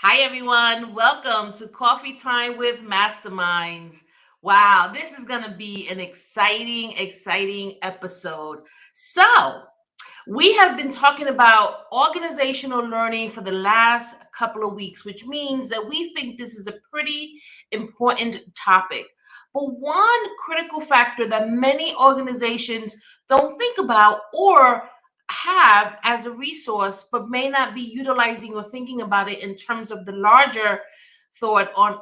Hi, everyone. Welcome to Coffee Time with Masterminds. Wow, this is going to be an exciting episode. So, we have been talking about organizational learning for the last couple of weeks, which means that we think this is a pretty important topic. But one critical factor that many organizations don't think about or have as a resource, but may not be utilizing or thinking about it in terms of the larger thought on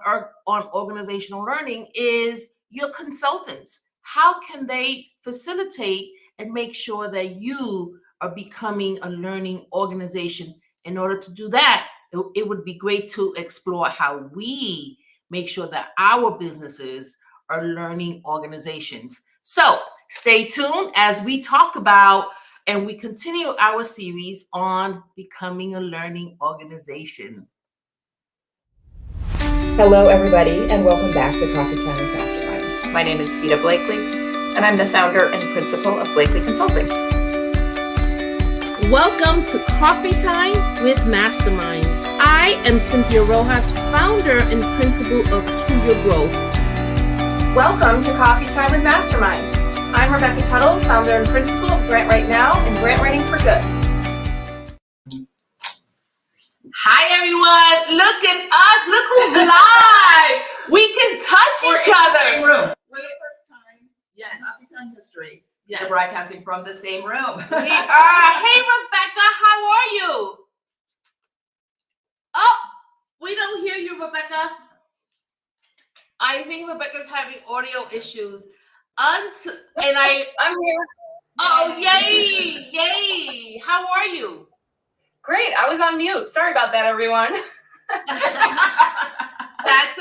organizational learning is your consultants. How can they facilitate and make sure that you are becoming a learning organization? In order to do that, it would be great to explore how we make sure that our businesses are learning organizations. So stay tuned as we talk about and we continue our series on becoming a learning organization. Hello, everybody, and welcome back to Coffee Time with Masterminds. My name is Peter Blakely, and I'm the founder and principal of Blakely Consulting. Welcome to Coffee Time with Masterminds. I am Cynthia Rojas, founder and principal of To Your Growth. Welcome to Coffee Time with Masterminds. I'm Rebecca Tuttle, founder and principal of Grant Right Now and Grant Writing for Good. Hi, everyone. Look at us. Look who's live. We can touch each other. Same room. For the first time Yes. in Coffee Time history. Yes. We're broadcasting from the same room. We are. Hey, Rebecca, how are you? Oh, we don't hear you, Rebecca. I think Rebecca's having audio issues. I'm here. Oh, yay. How are you? Great. I was on mute. Sorry about that, everyone. That's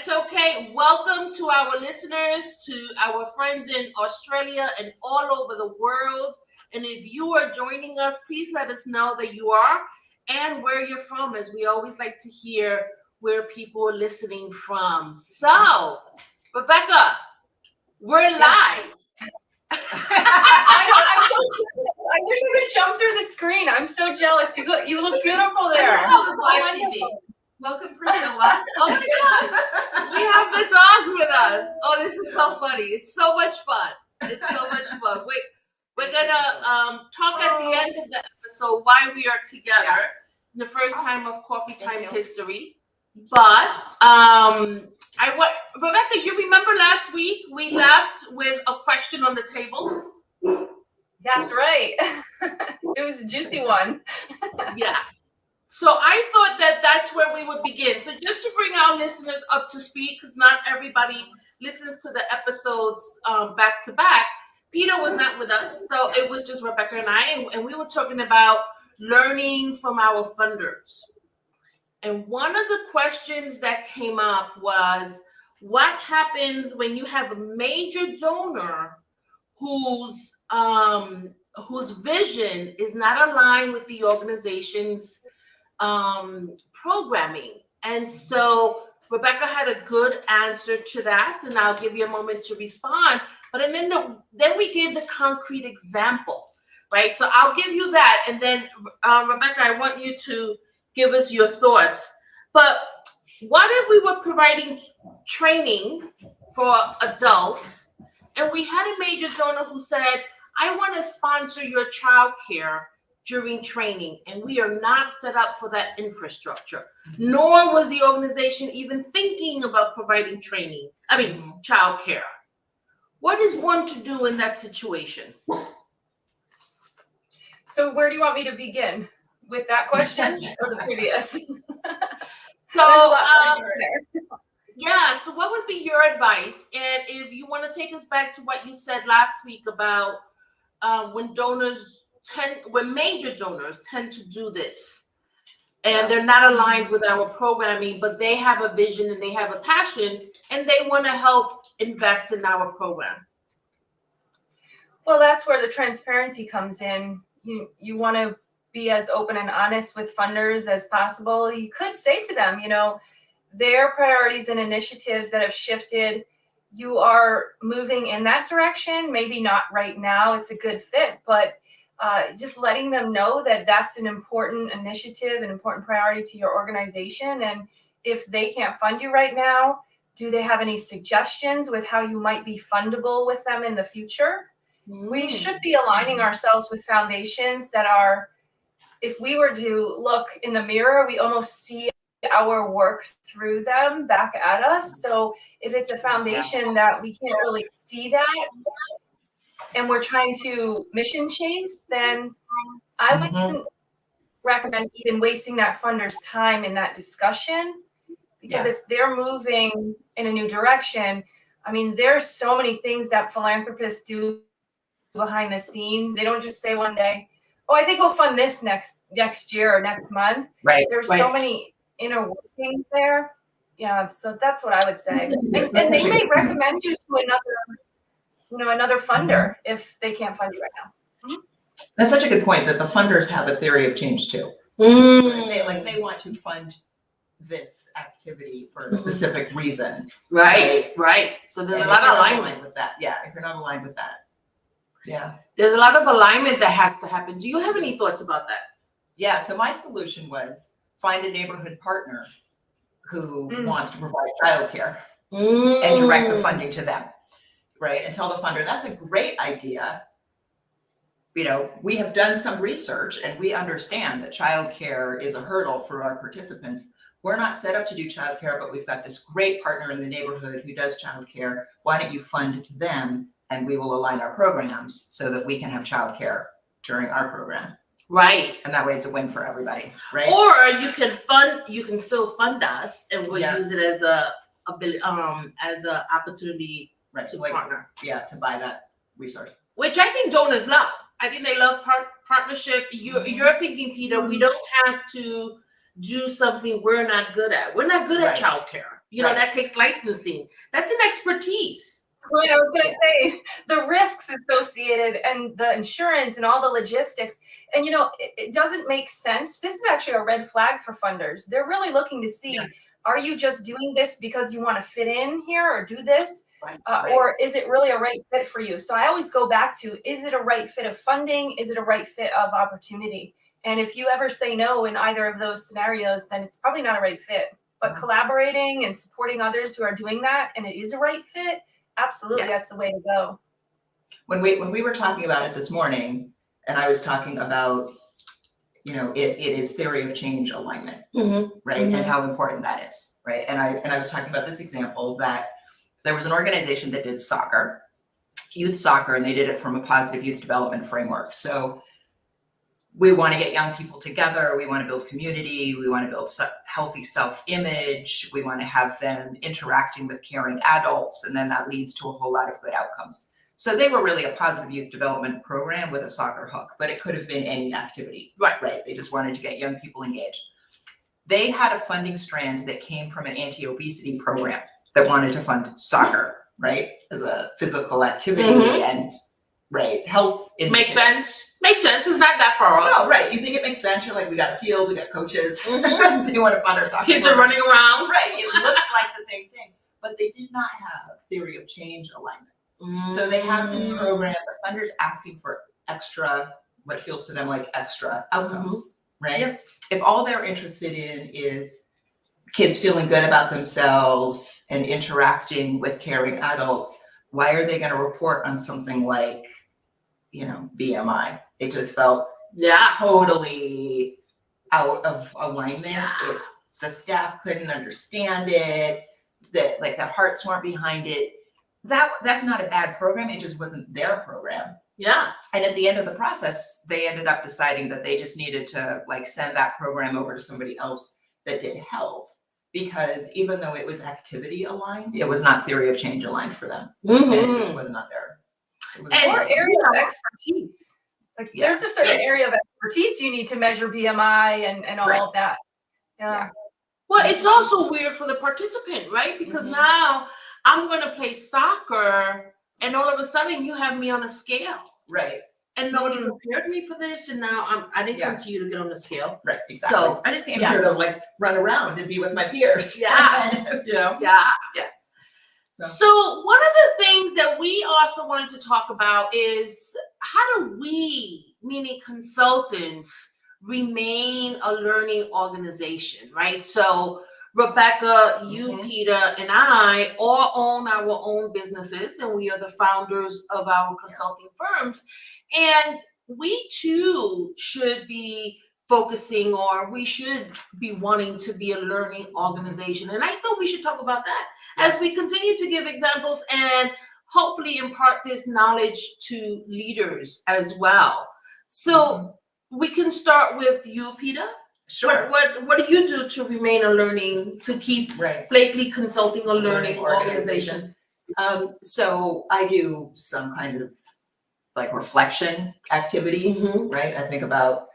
okay. Welcome to our listeners, to our friends in Australia and all over the world. And if you are joining us, please let us know that you are and where you're from, as we always like to hear where people are listening from. So, Rebecca, we're live. I wish I could jump through the screen. I'm so jealous. You look beautiful there. This is live TV. Welcome, Priscilla. Oh my God. We have the dogs with us. Oh, this is so funny. It's so much fun. Wait, we're gonna talk at the end of the episode why we are together. The first time of Coffee Time history. But Rebecca, you remember last week we left with a question on the table? That's right. It was a juicy one. Yeah. So I thought that that's where we would begin. So just to bring our listeners up to speed, because not everybody listens to the episodes back to back, Peter was not with us. So it was just Rebecca and I, and we were talking about learning from our funders. And one of the questions that came up was, what happens when you have a major donor whose vision is not aligned with the organization's programming? And so Rebecca had a good answer to that, and I'll give you a moment to respond. But then we gave the concrete example, right? So I'll give you that, and then Rebecca, I want you to give us your thoughts. But what if we were providing training for adults, and we had a major donor who said, I want to sponsor your childcare during training, and we are not set up for that infrastructure, nor was the organization even thinking about providing childcare. What is one to do in that situation? So where do you want me to begin? With that question or the previous? So what would be your advice? And if you want to take us back to what you said last week about when major donors tend to do this, and they're not aligned with our programming, but they have a vision and they have a passion, and they want to help invest in our program. Well, that's where the transparency comes in. You want to be as open and honest with funders as possible. You could say to them, their priorities and initiatives that have shifted, you are moving in that direction. Maybe not right now, it's a good fit, but just letting them know that that's an important initiative, an important priority to your organization. And if they can't fund you right now, do they have any suggestions with how you might be fundable with them in the future? We should be aligning ourselves with foundations that are, if we were to look in the mirror, we almost see our work through them back at us. So if it's a foundation that we can't really see that, and we're trying to mission chase, then I wouldn't recommend even wasting that funder's time in that discussion, because if they're moving in a new direction, I mean, there's so many things that philanthropists do behind the scenes. They don't just say one day, oh, I think we'll fund this next year or next month. Right. There's so many inner workings there. Yeah, so that's what I would say. And they may recommend you to another funder if they can't fund you right now. That's such a good point, that the funders have a theory of change too. They want to fund this activity for a specific reason. Right. So there's a lot of alignment with that. Yeah, if you're not aligned with that. Yeah. There's a lot of alignment that has to happen. Do you have any thoughts about that? Yeah, so my solution was find a neighborhood partner who wants to provide childcare and direct the funding to them, right? And tell the funder, that's a great idea. You know, we have done some research and we understand that childcare is a hurdle for our participants. We're not set up to do childcare, but we've got this great partner in the neighborhood who does childcare. Why don't you fund them, and we will align our programs so that we can have childcare during our program. Right. And that way it's a win for everybody, right? Or you can still fund us, and we'll use it as a opportunity to partner. Yeah, to buy that resource. Which I think donors love. I think they love partnership. You're thinking, Peter, we don't have to do something we're not good at. We're not good at childcare. You know, that takes licensing. That's an expertise. Right, I was going to say the risks associated and the insurance and all the logistics. And, it doesn't make sense. This is actually a red flag for funders. They're really looking to see, are you just doing this because you want to fit in here or do this? Or is it really a right fit for you? So I always go back to, is it a right fit of funding? Is it a right fit of opportunity? And if you ever say no in either of those scenarios, then it's probably not a right fit. But collaborating and supporting others who are doing that, and it is a right fit, absolutely, that's the way to go. When we were talking about it this morning, and I was talking about, it is theory of change alignment, right? And how important that is, right? And I was talking about this example that there was an organization that did soccer, youth soccer, and they did it from a positive youth development framework. So we want to get young people together. We want to build community. We want to build healthy self-image. We want to have them interacting with caring adults. And then that leads to a whole lot of good outcomes. So they were really a positive youth development program with a soccer hook, but it could have been any activity. Right. They just wanted to get young people engaged. They had a funding strand that came from an anti-obesity program that wanted to fund soccer, right? As a physical activity and health. Makes sense. Makes sense. It's not that far off. No, right. You think it makes sense. You're like, we got a field, we got coaches. They want to fund our soccer. Kids are running around. Right. It looks like the same thing, but they did not have theory of change alignment. So they have this program, the funders asking for extra, what feels to them like extra outcomes, right? Yep. If all they're interested in is kids feeling good about themselves and interacting with caring adults, why are they going to report on something like, BMI? It just felt totally out of alignment. If the staff couldn't understand it, that the hearts weren't behind it. That's not a bad program. It just wasn't their program. Yeah. And at the end of the process, they ended up deciding that they just needed to send that program over to somebody else that did health, because even though it was activity aligned, it was not theory of change aligned for them. And it just was not there. Or area of expertise. There's a certain area of expertise you need to measure BMI and all of that. Yeah. Well, it's also weird for the participant, right? Because now I'm going to play soccer, and all of a sudden you have me on a scale. Right. And nobody prepared me for this, and now I didn't come to you to get on the scale. Right, exactly. So I just came here to run around and be with my peers. Yeah. Yeah. So one of the things that we also wanted to talk about is, how do we meaning consultants, remain a learning organization, right? So Rebecca, you, Mhm. Peter, and I all own our own businesses, and we are the founders of our consulting firms. And we too should be focusing, or we should be wanting to be a learning organization. And I thought we should talk about that as we continue to give examples and hopefully impart this knowledge to leaders as well. So we can start with you, Peter. Sure. What do you do to remain a learning, to keep Right. Blakely Consulting a learning organization? So I do some kind of like reflection activities, right? I think about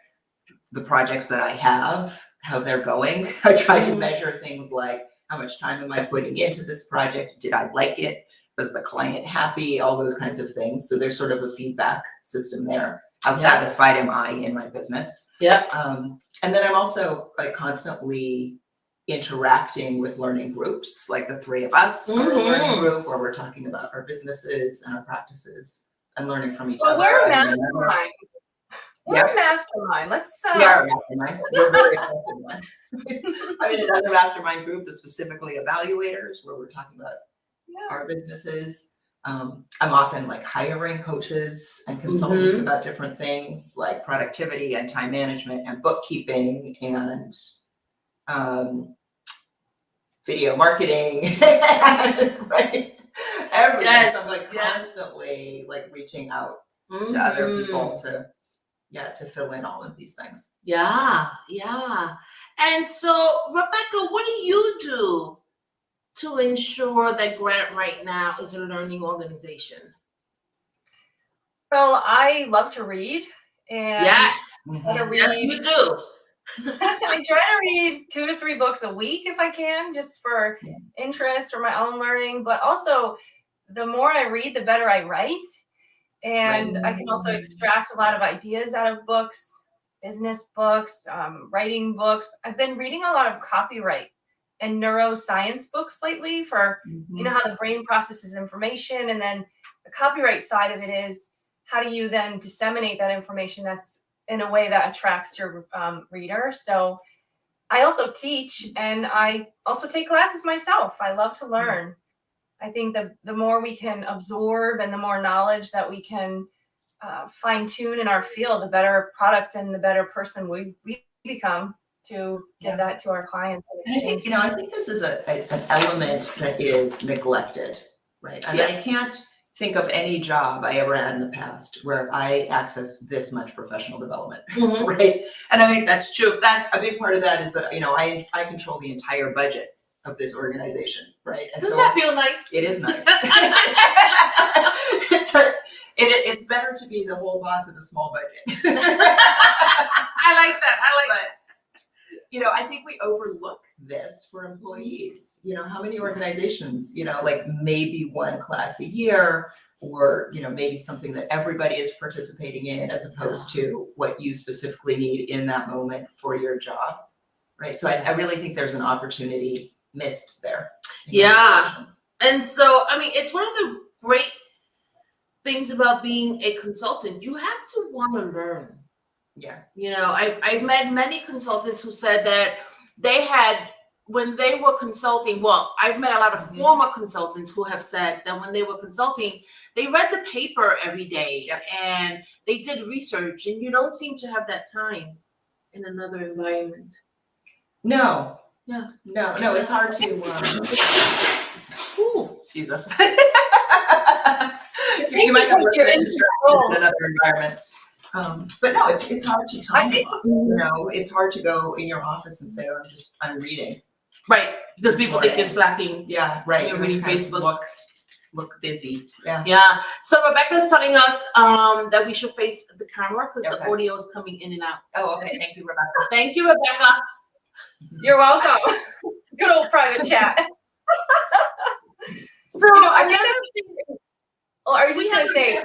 the projects that I have, how they're going. I try to measure things like how much time am I putting into this project? Did I like it? Was the client happy? All those kinds of things. So there's sort of a feedback system there. How satisfied am I in my business? Yeah. And then I'm also like constantly interacting with learning groups, like the three of us are a learning group where we're talking about our businesses and our practices and learning from each other. We're a I mean, mastermind. We're a mastermind. Let's we are a mastermind. We're very effective one. I'm in another mastermind group that's specifically evaluators, where we're talking about our businesses. I'm often like hiring coaches and consultants about different things like productivity and time management and bookkeeping and video marketing, right? Everything. Yes, So I'm like yes. constantly like reaching out to other people to fill in all of these things. Yeah. And so, Rebecca, what do you do to ensure that Grant right now is a learning organization? Well, I love to read, and Yes, try to read. yes, you do. I try to read 2 to 3 books a week if I can, just for interest or my own learning. But also, the more I read, the better I write. And I can also extract a lot of ideas out of books, business books, writing books. I've been reading a lot of copyright and neuroscience books lately for, you know, how the brain processes information. And then the copyright side of it is, how do you then disseminate that information that's in a way that attracts your reader? So I also teach, and I also take classes myself. I love to learn. I think the more we can absorb and the more knowledge that we can fine tune in our field, the better product and the better person we become to give that to our clients. And I think, I think this is an element that is neglected, right? I mean, I can't think of any job I ever had in the past where I accessed this much professional development, right? And I mean, that's true. That a big part of that is that, I control the entire budget of this organization, right? And Doesn't that feel nice? It is nice. It's better to be the whole boss of a small budget. I like that. I think we overlook this for employees. How many organizations, like maybe one class a year, or, maybe something that everybody is participating in as opposed to what you specifically need in that moment for your job, right? So I really think there's an opportunity missed there. Yeah. And so, I mean, it's one of the great things about being a consultant. You have to want to learn. Yeah. I've met many consultants who said that they had, when they were consulting, well, I've met a lot of former consultants who have said that when they were consulting, they read the paper every day and they did research, and you don't seem to have that time in another environment. No, it's hard to, excuse us. You might have in another environment. But no, it's hard to time block. It's hard to go in your office and say, I'm reading. Right, because people think you're slacking. Yeah, right. You're reading Facebook. Look busy. Yeah. Yeah. So Rebecca's telling us that we should face the camera because the audio is coming in and out. Oh, okay. Thank you, Rebecca. Thank you, Rebecca. You're welcome. Good old private chat. So are you just going to say?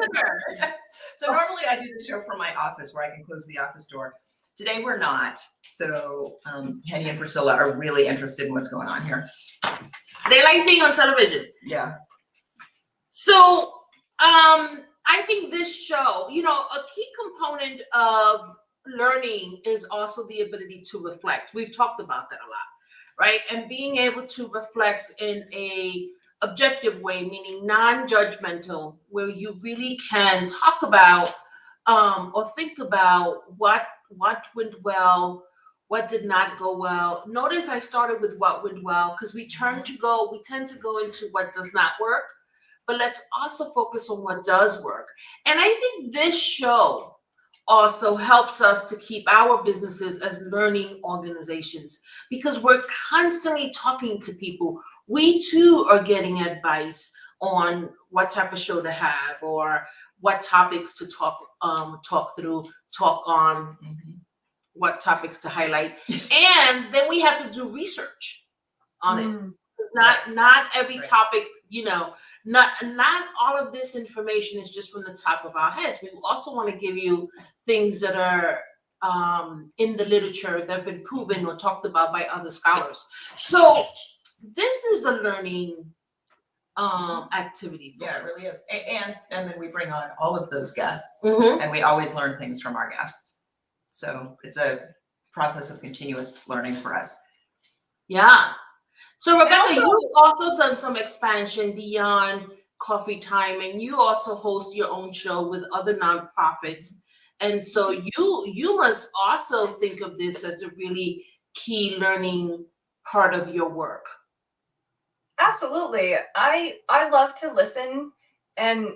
So normally I do the show from my office where I can close the office door. Today we're not. So Penny and Priscilla are really interested in what's going on here. They like being on television. Yeah. So I think this show, a key component of learning is also the ability to reflect. We've talked about that a lot, right? And being able to reflect in a objective way, meaning non-judgmental, where you really can talk about or think about what went well, what did not go well. Notice I started with what went well because we tend to go into what does not work, but let's also focus on what does work. And I think this show also helps us to keep our businesses as learning organizations because we're constantly talking to people. We too are getting advice on what type of show to have or what topics to talk through, talk on, what topics to highlight. And then we have to do research on it. Not every topic, not all of this information is just from the top of our heads. We also want to give you things that are in the literature that have been proven or talked about by other scholars. So this is a learning activity. Yeah, it really is. And then we bring on all of those guests, Mm-hmm. and we always learn things from our guests. So it's a process of continuous learning for us. Yeah. So Rebecca, also- you've also done some expansion beyond Coffee Time, and you also host your own show with other nonprofits. And so you must also think of this as a really key learning part of your work. Absolutely. I love to listen and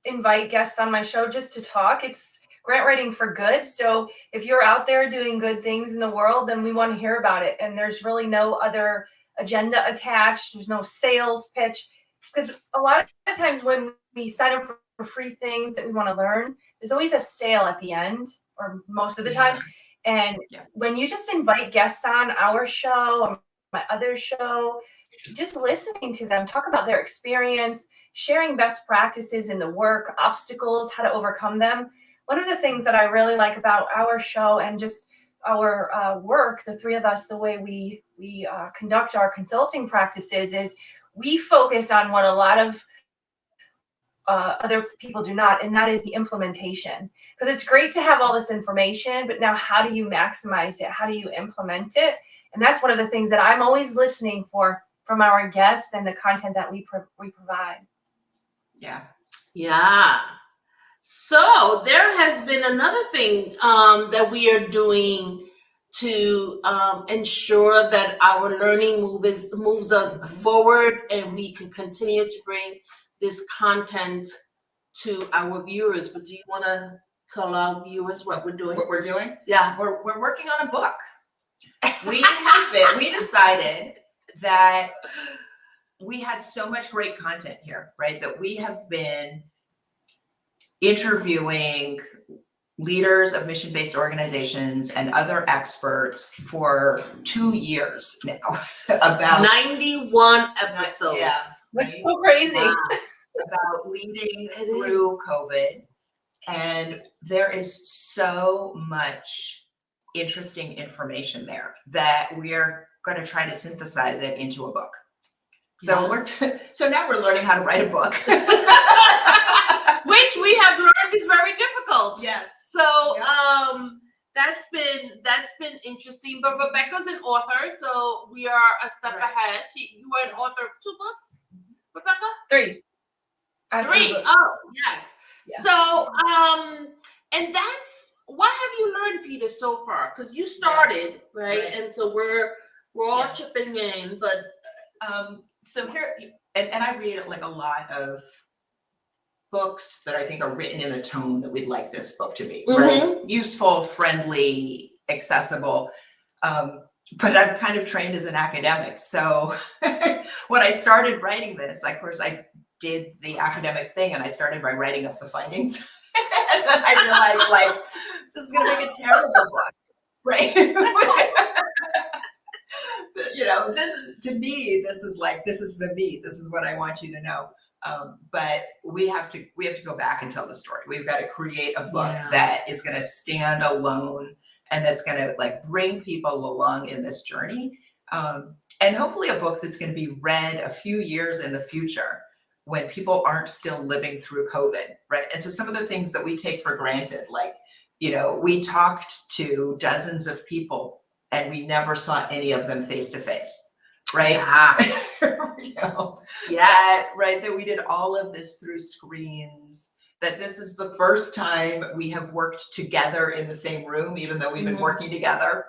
invite guests on my show just to talk. It's grant writing for good. So if you're out there doing good things in the world, then we want to hear about it. And there's really no other agenda attached. There's no sales pitch. Because a lot of times when we sign up for free things that we want to learn, there's always a sale at the end, or most of the time. And when you just invite guests on our show, or my other show, just listening to them talk about their experience, sharing best practices in the work, obstacles, how to overcome them. One of the things that I really like about our show and just our work, the three of us, the way we conduct our consulting practices is we focus on what a lot of other people do not, and that is the implementation. Because it's great to have all this information, but now how do you maximize it? How do you implement it? And that's one of the things that I'm always listening for from our guests and the content that we provide. Yeah. Yeah. So there has been another thing that we are doing to ensure that our learning moves us forward and we can continue to bring this content to our viewers. But do you want to tell our viewers what we're doing? What we're doing? Yeah. We're working on a book. We decided that we had so much great content here, right? That we have been interviewing leaders of mission-based organizations and other experts for 2 years now about 91 episodes. Yeah, That's so crazy. Wow. about leading through COVID. And there is so much interesting information there that we are going to try to synthesize it into a book. So so now we're learning how to write a book. Which we have learned is very difficult. Yes. So that's been interesting. But Rebecca's an author, so we are a step ahead. You were an author of 2 books, Rebecca? 3. 3. Oh, yes. Yeah. So and that's what have you learned, Peter, so far? Because you started, right? And so we're all chipping in, but so here, and I read like a lot of books that I think are written in the tone that we'd like this book to be, right? Useful, friendly, accessible. But I'm kind of trained as an academic. So when I started writing this, of course, I did the academic thing and I started by writing up the findings. And then I realized, like, this is going to make a terrible book, right? This is, to me, this is the meat. This is what I want you to know. But we have to go back and tell the story. We've got to create a book that is going to stand alone and that's going to like bring people along in this journey. And hopefully a book that's going to be read a few years in the future when people aren't still living through COVID, right? And so some of the things that we take for granted, like, we talked to dozens of people and we never saw any of them face to face, right? That we did all of this through screens, that this is the first time we have worked together in the same room, even though we've been working together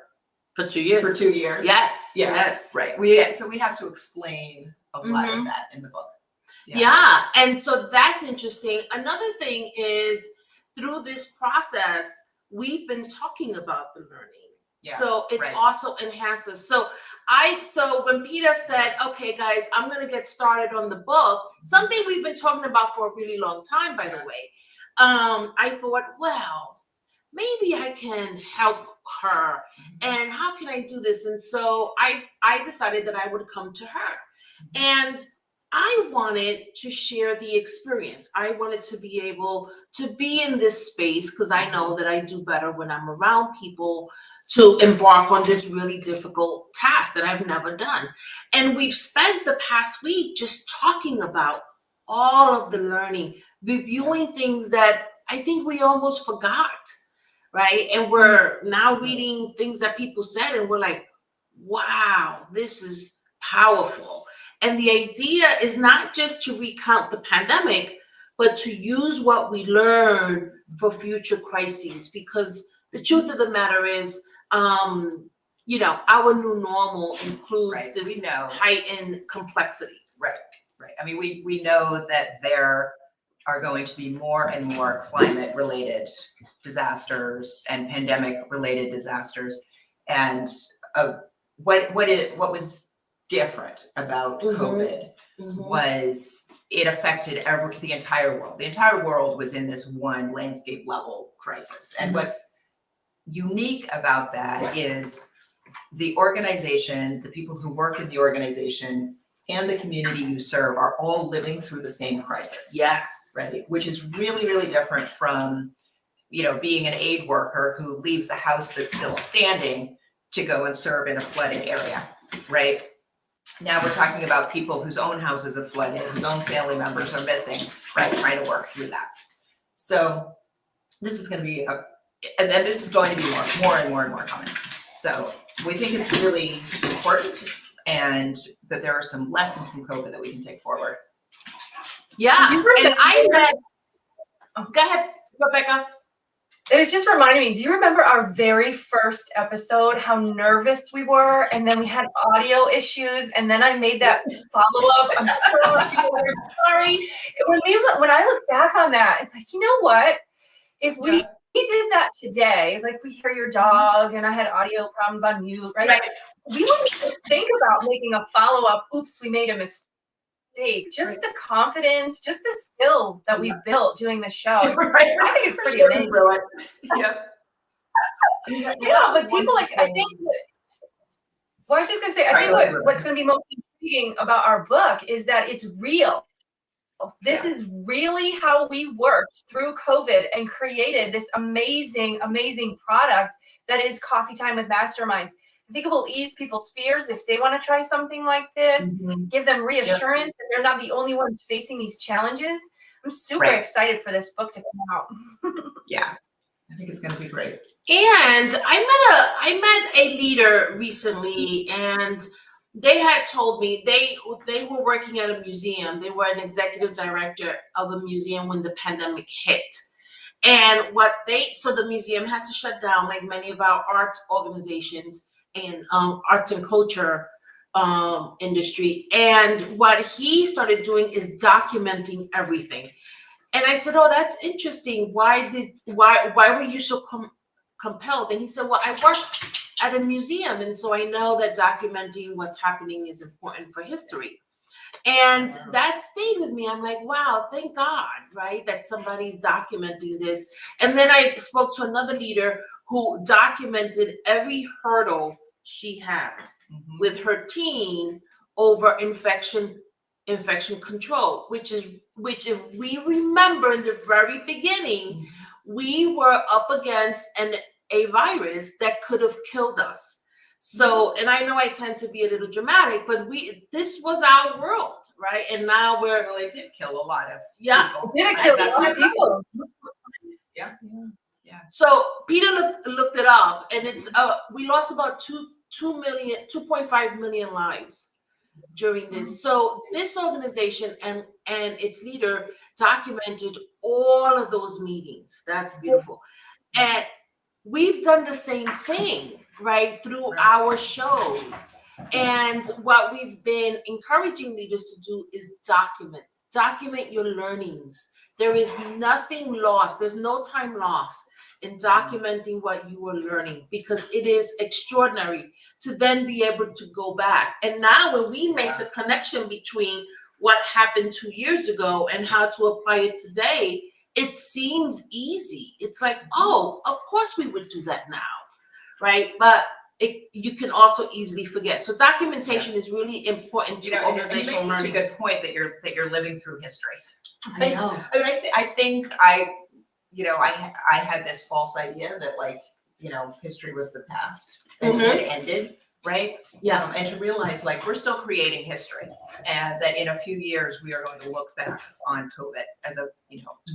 for 2 years. Yes. Right. So we have to explain a lot of that in the book. Yeah. And so that's interesting. Another thing is, through this process, we've been talking about the learning. So it's also enhances. So when Peter said, okay, guys, I'm going to get started on the book, something we've been talking about for a really long time, by the way, I thought, well, maybe I can help her. And how can I do this? And so I decided that I would come to her. And I wanted to share the experience. I wanted to be able to be in this space, because I know that I do better when I'm around people, to embark on this really difficult task that I've never done. And we've spent the past week just talking about all of the learning, reviewing things that I think we almost forgot, right? And we're now reading things that people said, and we're like, wow, this is powerful. And the idea is not just to recount the pandemic, but to use what we learned for future crises. Because the truth of the matter is, our new normal includes this heightened complexity. Right. I mean, we know that there are going to be more and more climate-related disasters and pandemic-related disasters. And what was different about COVID was it affected the entire world. The entire world was in this one landscape level crisis. And what's unique about that is the organization, the people who work in the organization, and the community you serve are all living through the same crisis. Yes. Right. Which is really, really different from, being an aid worker who leaves a house that's still standing to go and serve in a flooded area. Right. Now we're talking about people whose own houses have flooded, whose own family members are missing, right? Trying to work through that. So this is going to be and then this is going to be more and more common. So we think it's really important, and that there are some lessons from COVID that we can take forward. Yeah, and I met. Go ahead, Rebecca. It was just reminding me, do you remember our very first episode, how nervous we were, and then we had audio issues, and then I made that follow-up. I'm sorry. When I look back on that, I'm like, you know what? If we did that today, like we hear your dog and I had audio problems on mute, right? We wouldn't even think about making a follow-up, oops, we made a mistake. Just the confidence, just the skill that we've built doing the show. I think it's pretty amazing. But people I was just gonna say, I think what's gonna be most intriguing about our book is that it's real. This is really how we worked through COVID and created this amazing, amazing product that is Coffee Time with Masterminds. I think it will ease people's fears if they want to try something like this, give them reassurance that they're not the only ones facing these challenges. I'm super excited for this book to come out. I think it's going to be great. And I met a leader recently, and they had told me they were working at a museum. They were an executive director of a museum when the pandemic hit. And so the museum had to shut down, like many of our arts organizations and arts and culture industry. And what he started doing is documenting everything. And I said, oh, that's interesting. Why were you so compelled? And he said, well, I work at a museum, and so I know that documenting what's happening is important for history. And that stayed with me. I'm like, wow, thank God, right, that somebody's documenting this. And then I spoke to another leader who documented every hurdle she had with her team over infection control, which if we remember in the very beginning, we were up against a virus that could have killed us. So, and I know I tend to be a little dramatic, but this was our world, right? And now we're, Well, it did kill a lot of yeah. people. Did it kill a That's lot what of people? So Peter looked it up, and it's we lost about 2.5 million lives during this. So this organization and its leader documented all of those meetings. That's beautiful. And we've done the same thing, right, through our shows. And what we've been encouraging leaders to do is document your learnings. There is nothing lost. There's no time lost in documenting what you were learning, because it is extraordinary to then be able to go back. And now when we make the connection between what happened 2 years ago and how to apply it today, it seems easy. It's like, oh, of course we would do that now, right? But you can also easily forget. So documentation is really important to organizational learning. Such a good point that you're living through history. I know. I mean, I think I had this false idea that, like, history was the past and it ended, right? Yeah. And to realize, like, we're still creating history, and that in a few years we are going to look back on COVID as a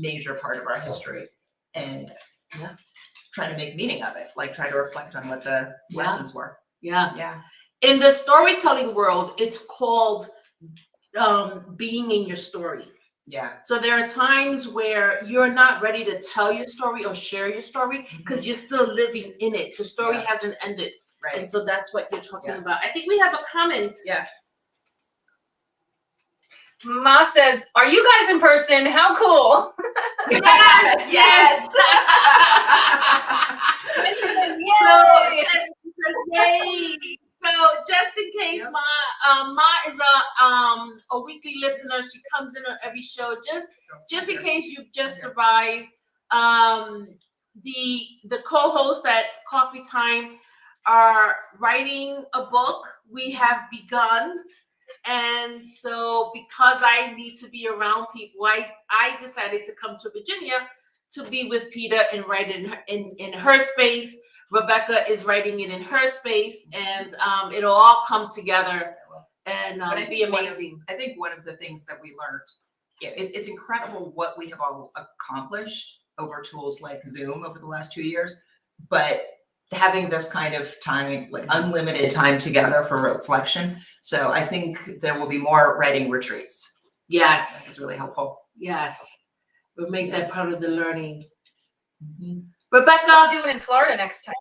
major part of our history, and try to make meaning of it, like try to reflect on what the lessons were. Yeah. In the storytelling world, it's called being in your story. Yeah. So there are times where you're not ready to tell your story or share your story because you're still living in it. The story hasn't ended. Right. And so that's what you're talking about. I think we have a comment. Yeah. Ma says, "Are you guys in person? How cool!" Yes. Yay. So just in case Ma is a weekly listener, she comes in on every show. Just in case you've just arrived, the co-hosts at Coffee Time are writing a book. We have begun. And so because I need to be around people, I decided to come to Virginia to be with Peter and write in her space. Rebecca is writing it in her space, and it'll all come together and be amazing. I think one of the things that we learned, it's incredible what we have all accomplished over tools like Zoom over the last 2 years, but having this kind of time, like unlimited time together for reflection. So I think there will be more writing retreats. Yes. It's really helpful. Yes. We'll make that part of the learning. Mm-hmm. Rebecca. I'll do it in Florida next time.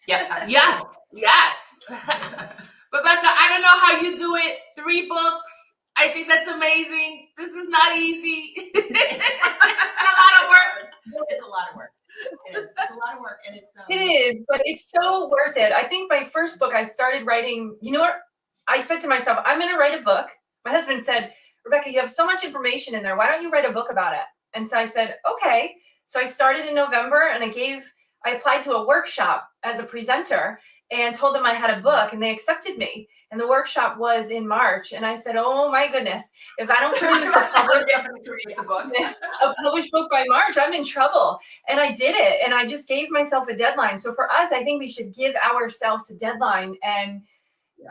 Yeah. Yes. Rebecca, I don't know how you do it. 3 books. I think that's amazing. This is not easy. It's a lot of work. It's a lot of work. It is. It's a lot of work, and It is, but it's so worth it. I think my first book, I started writing. You know what? I said to myself, I'm going to write a book. My husband said, "Rebecca, you have so much information in there. Why don't you write a book about it?" And so I said, okay. So I started in November, and I applied to a workshop as a presenter and told them I had a book, and they accepted me. And the workshop was in March. And I said, oh my goodness, if I don't produce a published book by March, I'm in trouble. And I did it. And I just gave myself a deadline. So for us, I think we should give ourselves a deadline and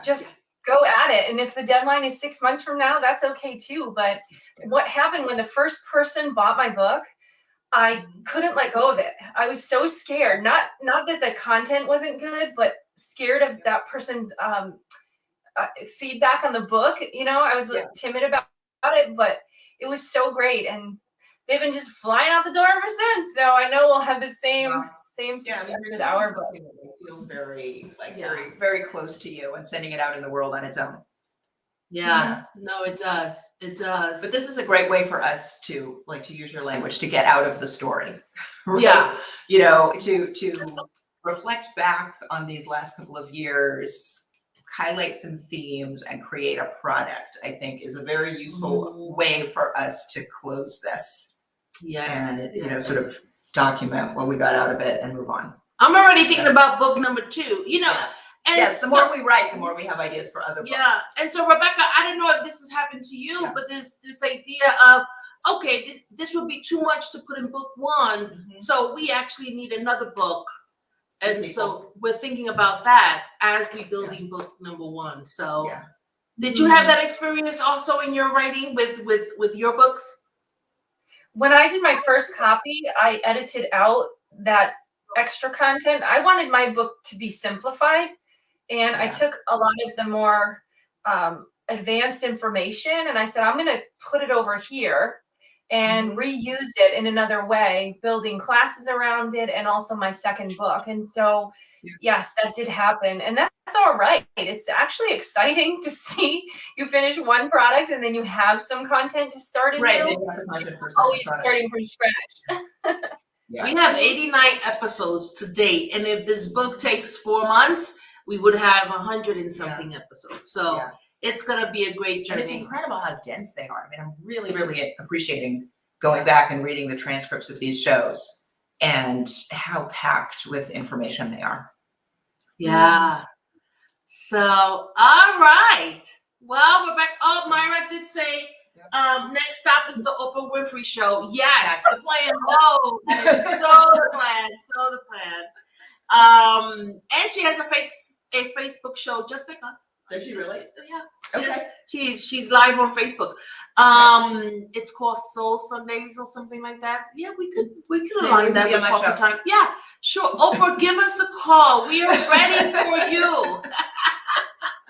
just go at it. And if the deadline is 6 months from now, that's okay too. But what happened when the first person bought my book, I couldn't let go of it. I was so scared, not that the content wasn't good, but scared of that person's feedback on the book. I was timid about it, but it was so great. And they've been just flying out the door ever since. So I know we'll have the same success with our book. It feels very, very, very close to you, and sending it out in the world on its own. Yeah. No, it does. It does. But this is a great way for us to use your language, to get out of the story. Right? Yeah. To reflect back on these last couple of years, highlight some themes, and create a product, I think is a very useful way for us to close this. Yes. And, sort of document what we got out of it and move on. I'm already thinking about book number 2, Yes, the more we write, the more we have ideas for other books. Yeah, and so Rebecca, I don't know if this has happened to you, but this idea of, okay, this would be too much to put in book 1, so we actually need another book, And sequel. so we're thinking about that as we building book number 1. So Yeah. did you have that experience also in your writing with your books? When I did my first copy, I edited out that extra content. I wanted my book to be simplified, and I Yeah. took a lot of the more advanced information, and I said, I'm going to put it over here and reuse it in another way, building classes around it, and also my second book. And so, yes, that did happen. And that's all right. It's actually exciting to see you finish one product and then you have some content to start anew. Right. Then you have the content for a second Always product. starting from scratch. Yeah. We have 89 episodes to date, and if this book takes 4 months, we would have 100 and something episodes. So Yeah. it's gonna be a great And it's journey. incredible how dense they are. I mean, I'm really, really appreciating going back and reading the transcripts of these shows and how packed with information they are. Yeah. So, all right. Well, we're back. Oh, Myra did say, next stop is the Oprah Winfrey Show. Yes. That's the plan. Oh, that is so the plan. So the plan. And she has a Facebook show just like us. Does she really? Yeah. Okay. She's live on Facebook. It's called Soul Sundays or something like that. Yeah, we could Yeah, align you that could be with on my coffee show. time. Yeah, sure. Oprah, give us a call. We are ready for you.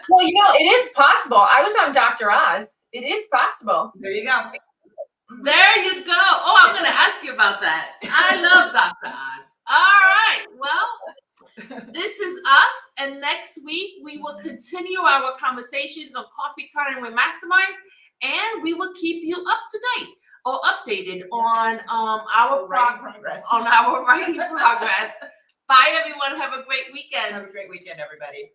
Well, it is possible. I was on Dr. Oz. It is possible. There you go. There you go. Oh, I'm going to ask you about that. I love Dr. Oz. All right. Well, this is us. And next week, we will continue our conversations on Coffee Time with Masterminds. And we will keep you up to date or updated on our progress. On our writing progress. Bye, everyone. Have a great weekend. Have a great weekend, everybody.